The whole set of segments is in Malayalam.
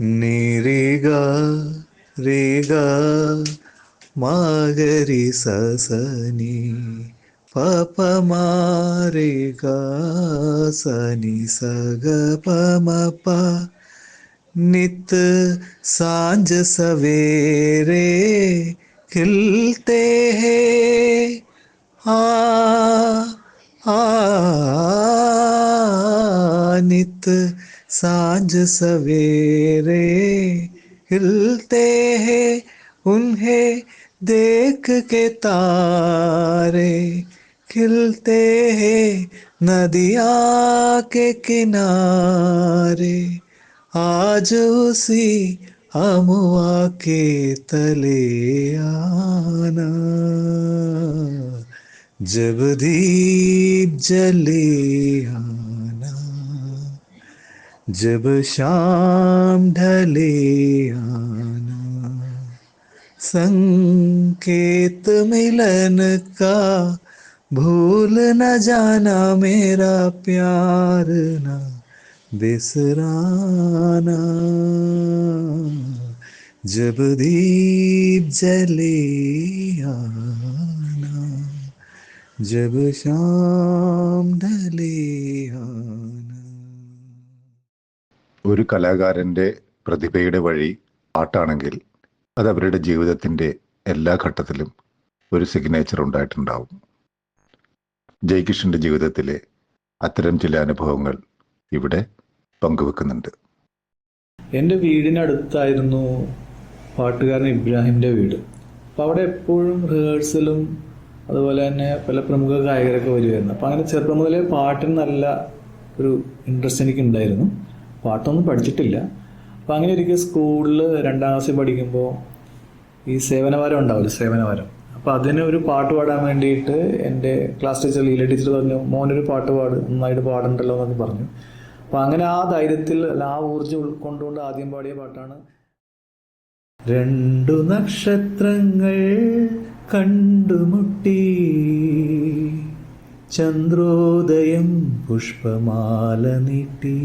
ni re ga re ga ma ga ri sa sa ni pa pa ma re ga sa ni sa ga pa ma pa नित सांझ सवेरे खिलते हैं आ आ नित सांझ सवेरे खिलते हैं उन्हें देख के तारे खिलते हैं नदिया के किनारे आज उसी अमुआ के तले आना जब दीप जले आना जब शाम ढले आना संकेत मिलन का भूल न जाना मेरा प्यार ना बिसराना जब दीप जले आना जब शाम ढले आना. ഒരു കലാകാരൻ്റെ പ്രതിഭയുടെ വഴി പാട്ടാണെങ്കിൽ അത് അവരുടെ ജീവിതത്തിൻ്റെ എല്ലാ ഘട്ടത്തിലും ഒരു സിഗ്നേച്ചർ ഉണ്ടായിട്ടുണ്ടാവും. ജയകിഷൻ്റെ ജീവിതത്തിലെ അത്തരം ചില അനുഭവങ്ങൾ ഇവിടെ പങ്കുവെക്കുന്നുണ്ട്. എൻ്റെ വീടിനടുത്തായിരുന്നു പാട്ടുകാരൻ ഇബ്രാഹിമിൻ്റെ വീട്. അപ്പോൾ അവിടെ എപ്പോഴും റിഹേഴ്സലും അതുപോലെ തന്നെ പല പ്രമുഖ ഗായകരൊക്കെ വരുമായിരുന്നു. അപ്പോൾ അങ്ങനെ ചെറുപ്പം മുതലേ പാട്ടിന് നല്ല ഒരു ഇൻട്രസ്റ്റ് എനിക്കുണ്ടായിരുന്നു. പാട്ടൊന്നും പഠിച്ചിട്ടില്ല. അപ്പോൾ അങ്ങനെ ഒരിക്കൽ സ്കൂളിൽ 2ാം ക്ലാസ്സിൽ പഠിക്കുമ്പോൾ ഈ സേവനവാരം ഉണ്ടാവില്ല, സേവനവാരം. അപ്പോൾ അതിന് ഒരു പാട്ട് പാടാൻ വേണ്ടിയിട്ട് എൻ്റെ ക്ലാസ് ടീച്ചർ ലീല ടീച്ചർ പറഞ്ഞു, മോനൊരു പാട്ട് നന്നായിട്ട് പാടുണ്ടല്ലോ എന്നൊക്കെ പറഞ്ഞു. അപ്പോൾ അങ്ങനെ ആ ധൈര്യത്തിൽ ആ ഊർജ്ജം ഉൾക്കൊണ്ടുകൊണ്ട് ആദ്യം പാടിയ പാട്ടാണ് 2 നക്ഷത്രങ്ങൾ കണ്ടുമുട്ടി ചന്ദ്രോദയം പുഷ്പമാല നീട്ടി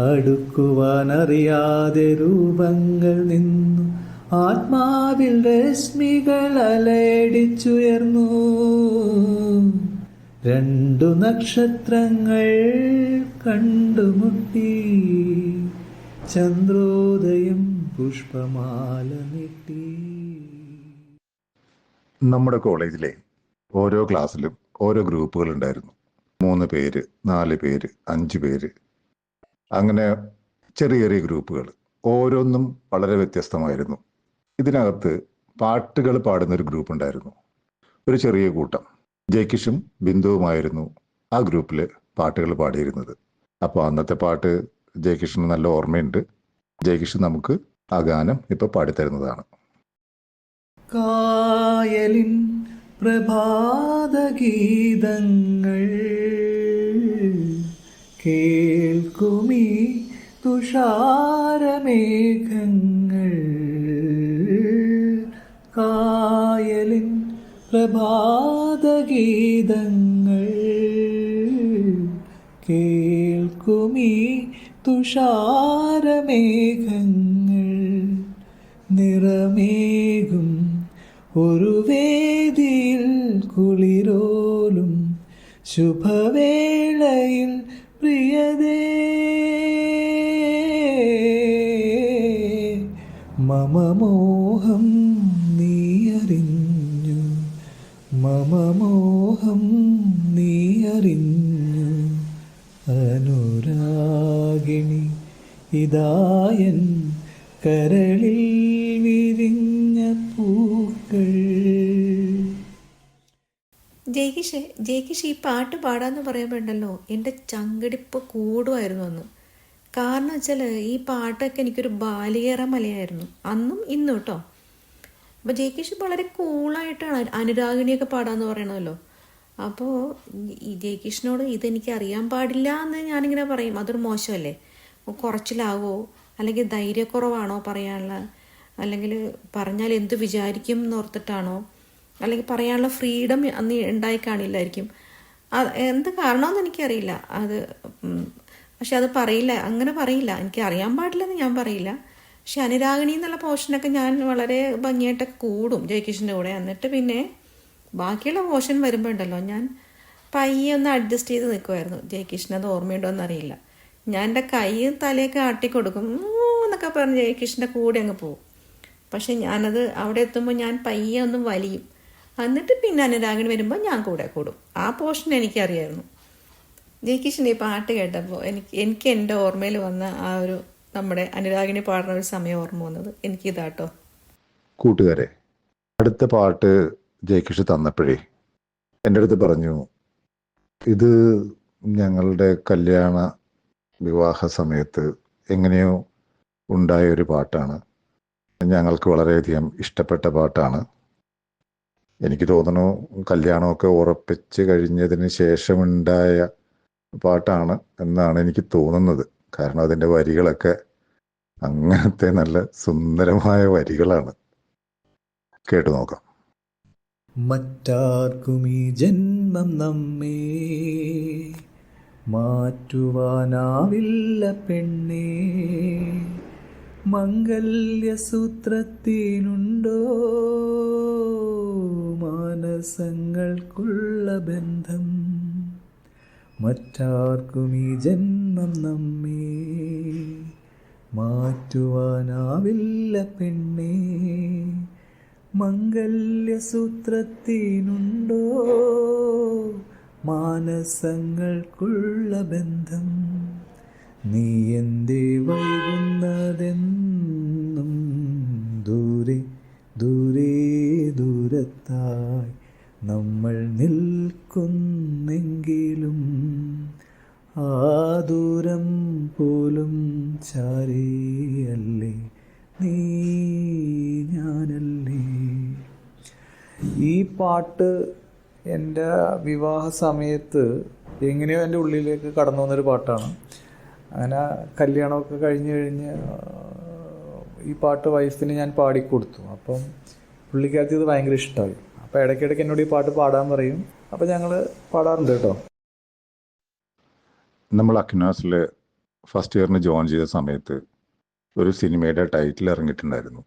അടുക്കുവാനറിയാതെ രൂപങ്ങൾ നിന്നു ആത്മാവിൽ രശ്മികൾ അലയടിച്ചുയർന്നു 2 നക്ഷത്രങ്ങൾ കണ്ടുമുട്ടി ചന്ദ്രോദയം പുഷ്പമാല നീട്ടി. നമ്മുടെ കോളേജിലെ ഓരോ ക്ലാസ്സിലും ഓരോ ഗ്രൂപ്പുകൾ ഉണ്ടായിരുന്നു. 3 പേര്, 4 പേര്, 5 പേര്, അങ്ങനെ ചെറിയ ചെറിയ ഗ്രൂപ്പുകൾ. ഓരോന്നും വളരെ വ്യത്യസ്തമായിരുന്നു. ഇതിനകത്ത് പാട്ടുകൾ പാടുന്നൊരു ഗ്രൂപ്പ് ഉണ്ടായിരുന്നു, ഒരു ചെറിയ കൂട്ടം. ജയകിഷും ബിന്ദുവുമായിരുന്നു ആ ഗ്രൂപ്പിൽ പാട്ടുകൾ പാടിയിരുന്നത്. അപ്പോൾ അന്നത്തെ പാട്ട് ജയകിഷന് നല്ല ഓർമ്മയുണ്ട്. ജയകിഷ് നമുക്ക് ആ ഗാനം ഇപ്പോൾ പാടിത്തരുന്നതാണ്. കായലിൻ പ്രഭാതഗീതങ്ങൾ കേൾക്കുമീ തുഷാരമേഘങ്ങൾ കായലിൻ പ്രഭാതഗീതങ്ങൾ കേൾക്കുമീ തുഷാരമേഘങ്ങൾ നിറമേകും ഒരു വേദിയിൽ കുളിരോലും ശുഭവേളയിൽ പ്രിയതേ മമമോഹം നീ അറിഞ്ഞു മമമോഹം നീ അറിഞ്ഞു അനുരാഗിണി ഇതായൻ കരളിൽ വിരിഞ്ഞ പൂക്കൾ. ജയകിഷ് ഈ പാട്ട് പാടാന്ന് പറയുമ്പോൾ ഉണ്ടല്ലോ എൻ്റെ ചങ്കിടിപ്പ് കൂടുമായിരുന്നു അന്ന്. കാരണം വെച്ചാൽ ഈ പാട്ടൊക്കെ എനിക്കൊരു ബാലികേറ മലയായിരുന്നു അന്നും ഇന്നും കേട്ടോ. അപ്പോൾ ജയകിഷ് വളരെ കൂളായിട്ടാണ് അനുരാഗിണിയൊക്കെ പാടാന്ന് പറയണമല്ലോ. അപ്പോൾ ഈ ജയകിഷിനോട് ഇതെനിക്ക് അറിയാൻ പാടില്ല എന്ന് ഞാനിങ്ങനെ പറയും, അതൊരു മോശമല്ലേ? കുറച്ചിലാവോ, അല്ലെങ്കിൽ ധൈര്യക്കുറവാണോ പറയാനുള്ള, അല്ലെങ്കിൽ പറഞ്ഞാൽ എന്ത് വിചാരിക്കും എന്നോർത്തിട്ടാണോ, അല്ലെങ്കിൽ പറയാനുള്ള ഫ്രീഡം അന്ന് ഉണ്ടായി കാണില്ലായിരിക്കും. എന്ത് കാരണമെന്ന് എനിക്കറിയില്ല. അത് പക്ഷെ അത് പറയില്ല, അങ്ങനെ പറയില്ല. എനിക്ക് അറിയാൻ പാടില്ലെന്ന് ഞാൻ പറയില്ല. പക്ഷെ അനുരാഗിണി എന്നുള്ള പോർഷനൊക്കെ ഞാൻ വളരെ ഭംഗിയായിട്ടൊക്കെ കൂടും ജയകിഷൻ്റെ കൂടെ. എന്നിട്ട് പിന്നെ ബാക്കിയുള്ള പോർഷൻ വരുമ്പോൾ ഉണ്ടല്ലോ, ഞാൻ പയ്യെ ഒന്ന് അഡ്ജസ്റ്റ് ചെയ്ത് നിൽക്കുമായിരുന്നു. ജയകിഷൻ അത് ഓർമ്മയുണ്ടോ എന്നറിയില്ല. ഞാൻ എൻ്റെ കൈയും തലയൊക്കെ ആട്ടിക്കൊടുക്കും, എന്നൊക്കെ പറഞ്ഞ് ജയകിഷൻ്റെ കൂടെ അങ്ങ് പോകും. പക്ഷെ ഞാനത് അവിടെ എത്തുമ്പോൾ ഞാൻ പയ്യെ ഒന്ന് വലിയും. എന്നിട്ട് പിന്നെ അനുരാഗിണി വരുമ്പോൾ ഞാൻ കൂടെ കൂടും. ആ പോർഷൻ എനിക്കറിയായിരുന്നു. ജയകിഷൻ്റെ ഈ പാട്ട് കേട്ടപ്പോൾ എനിക്ക് എൻ്റെ ഓർമ്മയിൽ വന്ന ആ ഒരു നമ്മുടെ അനുരാഗിണി പാടുന്ന ഒരു സമയം ഓർമ്മ വന്നത് എനിക്കിതാട്ടോ. കൂട്ടുകാരെ, അടുത്ത പാട്ട് ജയകിഷ് തന്നപ്പോഴേ എൻ്റെ അടുത്ത് പറഞ്ഞു, ഇത് ഞങ്ങളുടെ കല്യാണ വിവാഹ സമയത്ത് എങ്ങനെയോ ഉണ്ടായ ഒരു പാട്ടാണ്, ഞങ്ങൾക്ക് വളരെയധികം ഇഷ്ടപ്പെട്ട പാട്ടാണ്. എനിക്ക് തോന്നുന്നു കല്യാണമൊക്കെ ഉറപ്പിച്ച് കഴിഞ്ഞതിന് ശേഷമുണ്ടായ പാട്ടാണ് എന്നാണ് എനിക്ക് തോന്നുന്നത്. കാരണം അതിൻ്റെ വരികളൊക്കെ അങ്ങനത്തെ നല്ല സുന്ദരമായ വരികളാണ്. കേട്ടു നോക്കാം. മറ്റാർക്കും ഈ ജന്മം നമ്മെ മാറ്റുവാനാവില്ല പെണ്ണേ, മംഗല്യസൂത്രത്തിനുണ്ടോ മാനസങ്ങൾക്കുള്ള ബന്ധം. മറ്റാർക്കും ഈ ജന്മം നമ്മെ മാറ്റുവാനാവില്ല പെണ്ണേ, മംഗല്യസൂത്രത്തിനുണ്ടോ മാനസങ്ങൾക്കുള്ള ബന്ധം. നീ എന്തേ വൈകുന്നതെന്നും ദൂരെ ദൂരെ ദൂരത്തായി നമ്മൾ നിൽക്കുന്നെങ്കിലും ആ ദൂരം പോലും ചാരിയല്ലേ നീ ഞാനല്ലേ. ഈ പാട്ട് എൻ്റെ വിവാഹ സമയത്ത് എങ്ങനെയോ എൻ്റെ ഉള്ളിലേക്ക് കടന്നു വന്നൊരു പാട്ടാണ്. അങ്ങനെ കല്യാണമൊക്കെ കഴിഞ്ഞ് ഈ പാട്ട് വൈഫിന് ഞാൻ പാടിക്കൊടുത്തു. അപ്പം പുള്ളിക്കാർക്ക് ഇത് ഭയങ്കര ഇഷ്ടമായി. അപ്പോൾ ഇടയ്ക്കിടയ്ക്ക് എന്നോട് ഈ പാട്ട് പാടാൻ പറയും. അപ്പോൾ ഞങ്ങൾ പാടാറുണ്ട് കേട്ടോ. നമ്മൾ അക്നാസിൽ ഫസ്റ്റ് ഇയറിന് ജോയിൻ ചെയ്ത സമയത്ത് ഒരു സിനിമയുടെ ടൈറ്റിൽ ഇറങ്ങിയിട്ടുണ്ടായിരുന്നു.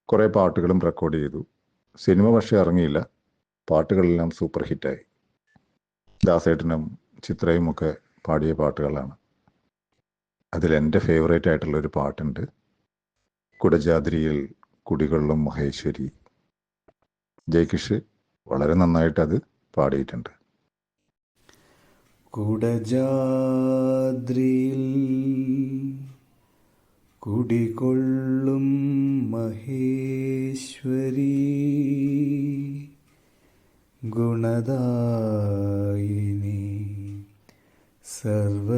കുറേ പാട്ടുകളും റെക്കോർഡ് ചെയ്തു. സിനിമ പക്ഷേ ഇറങ്ങിയില്ല. പാട്ടുകളെല്ലാം സൂപ്പർ ഹിറ്റായി. ദാസേട്ടനും ചിത്രയും ഒക്കെ പാടിയ പാട്ടുകളാണ്. അതിലെൻ്റെ ഫേവറേറ്റ് ആയിട്ടുള്ളൊരു പാട്ടുണ്ട്, കുടജാദ്രിയിൽ കുടികൊള്ളും മഹേശ്വരി. ജയകിഷ് വളരെ നന്നായിട്ടത് പാടിയിട്ടുണ്ട്. കുടജാദ്രിയിൽ കുടികൊള്ളും മഹേശ്വരി, ഗുണദായിനി സർവശുഭകാരിണി.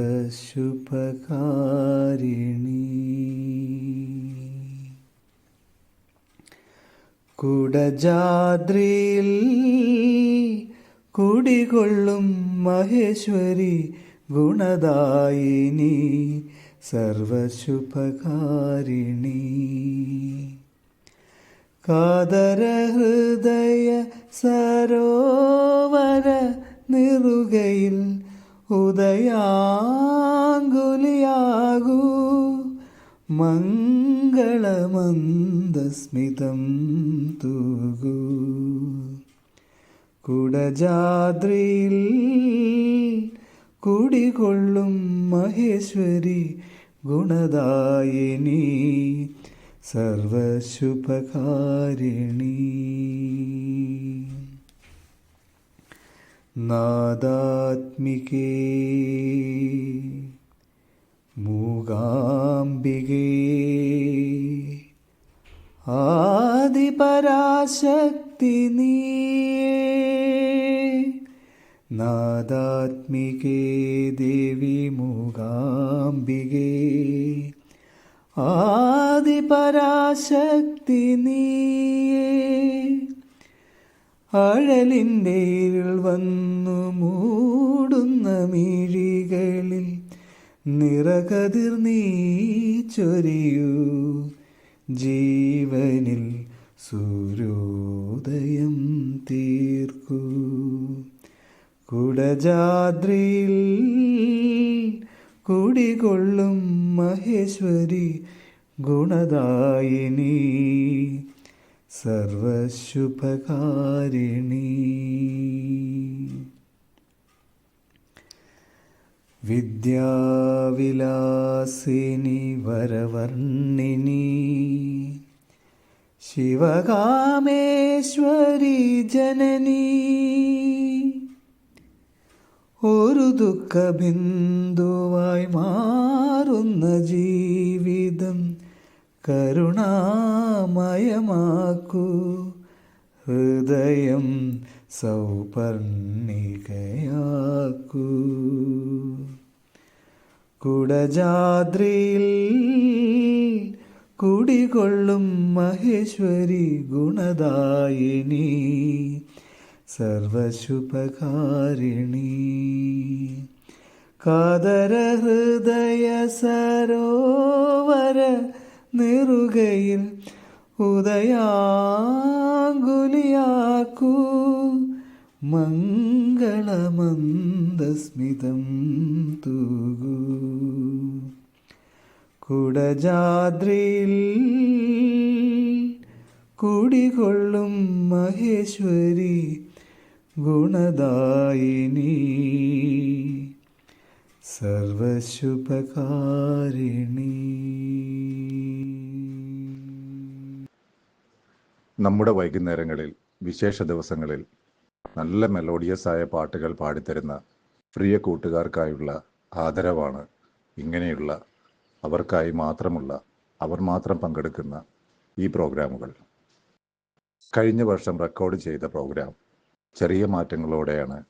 കുടജാദ്രിയിൽ കുടികൊള്ളും മഹേശ്വരി, ഗുണദായിനി സർവശുഭകാരിണി. കാതര ഹൃദയ സരോവര നിറുകയിൽ ഉദയാങ്കുലിയാകൂ, മംഗളമന്ദസ്മിതം തൂകൂ. കുടജാദ്രിയിൽ കുടികൊള്ളും മഹേശ്വരി, ഗുണദായിനി സർവശുഭകാരിണി. നാദാത്മികേ മൂകാംബികേ, ആദിപരാശക്തി നീയേ. നാദാത്മികേ ദേവി മൂകാംബികേ, ആദിപരാശക്തി നീയേ. അഴലിൻ്റെ ഇരുൾ വന്നു മൂടുന്ന മിഴികളിൽ നിറകതിർ നീ ചൊരിയൂ, ജീവനിൽ സൂര്യോദയം തീർക്കൂ. കുടജാദ്രിയിൽ കുടികൊള്ളും മഹേശ്വരി ഗുണദായിനി സർവശുഭകാരിണി. വിദ്യാവിലാസിനി വരവർണിനി ശിവകാമേശ്വരി ജനനി. ഒരു ദുഃഖബിന്ദുവായി മാറുന്ന ജീവിതം കരുണാമയമാക്കൂ. ഹൃദയം സൗപർണികയാക്കൂ. കുടജാദ്രിയിൽ കുടികൊള്ളും മഹേശ്വരി ഗുണദായിനി സർവശുഭകാരിണി. കാതര ഹൃദയ സരോവര നിറുകയിൽ ഉദയാങ്കുലിയാക്കൂ. മംഗളമന്ദസ്മിതം തൂകൂ. കുടജാദ്രിയിൽ കുടികൊള്ളും മഹേശ്വരി ഗുണദായിനി സർവശുഭകാരിണി. നമ്മുടെ വൈകുന്നേരങ്ങളിൽ, വിശേഷ ദിവസങ്ങളിൽ നല്ല മെലോഡിയസായ പാട്ടുകൾ പാടിത്തരുന്ന പ്രിയ കൂട്ടുകാർക്കായുള്ള ആദരവാണ് ഇങ്ങനെയുള്ള അവർക്കായി മാത്രമുള്ള, അവർ മാത്രം പങ്കെടുക്കുന്ന ഈ പ്രോഗ്രാമുകൾ. കഴിഞ്ഞ വർഷം റെക്കോർഡ് ചെയ്ത പ്രോഗ്രാം ചെറിയ മാറ്റങ്ങളോടെയാണ്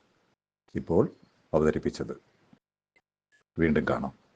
ഇപ്പോൾ അവതരിപ്പിച്ചത്. വീണ്ടും കാണാം.